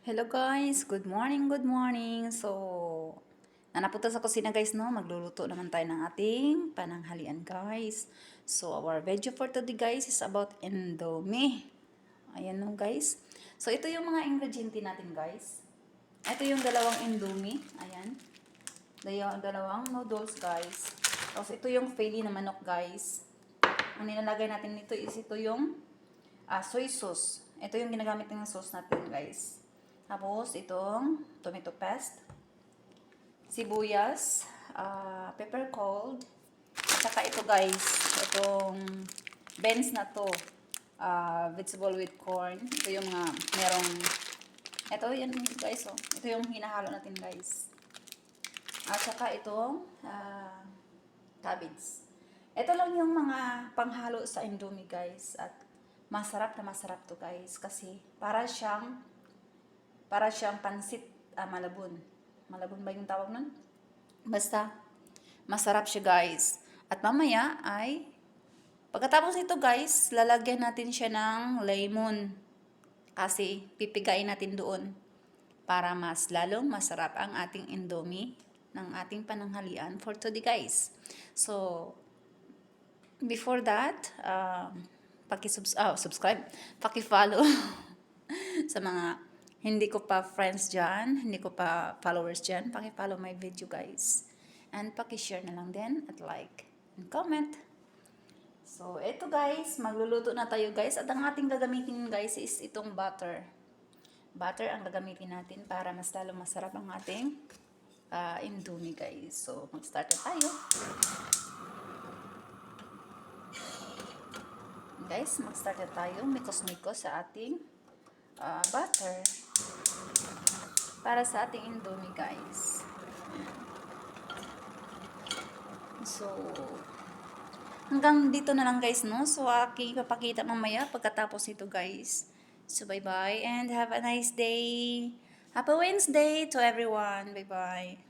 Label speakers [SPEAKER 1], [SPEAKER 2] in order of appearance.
[SPEAKER 1] Hello guys, good morning, good morning. Nanapunta sa kusina guys, no? Magluluto naman tayo ng ating pananghalian guys. So, our video for today guys is about Indomie. Ayan no guys. So, ito yung mga ingrediente natin guys. Ito yung dalawang Indomie. Ayan. Dalawang noodles guys. Tapos, ito yung filet na manok guys. Ang nilalagay natin nito is ito yung soy sauce. Ito yung ginagamit ng sauce natin guys. Tapos, itong tomato paste, sibuyas, pepper cold, at saka ito guys, itong beans na to, vegetable with corn. Ito yung mga merong, ito yan guys, oh. Ito yung hinahalo natin guys. At saka itong cabbage. Ito lang yung mga panghalo sa Indomie guys. At masarap na masarap to guys. Kasi para siyang pansit malabon. Malabon ba yung tawag nun? Basta, masarap siya guys. At mamaya ay, pagkatapos nito guys, lalagyan natin siya ng lemon. Kasi pipigain natin doon para mas lalong masarap ang ating Indomie ng ating pananghalian for today guys. So, before that, subscribe, paki-follow sa mga hindi ko pa friends dyan, hindi ko pa followers dyan, paki-follow my video guys. And paki-share na lang din at like and comment. So, eto guys, magluluto na tayo guys. At ang ating gagamitin guys is itong butter. Butter ang gagamitin natin para mas lalo masarap ang ating Indomie guys. So, mag-start na tayo. Guys, mag-start na tayo. Mikos-mikos sa ating butter para sa ating Indomie guys. So, hanggang dito na lang guys, no? So, aking ipapakita mamaya pagkatapos ito guys. So, bye-bye and have a nice day. Happy Wednesday to everyone. Bye-bye.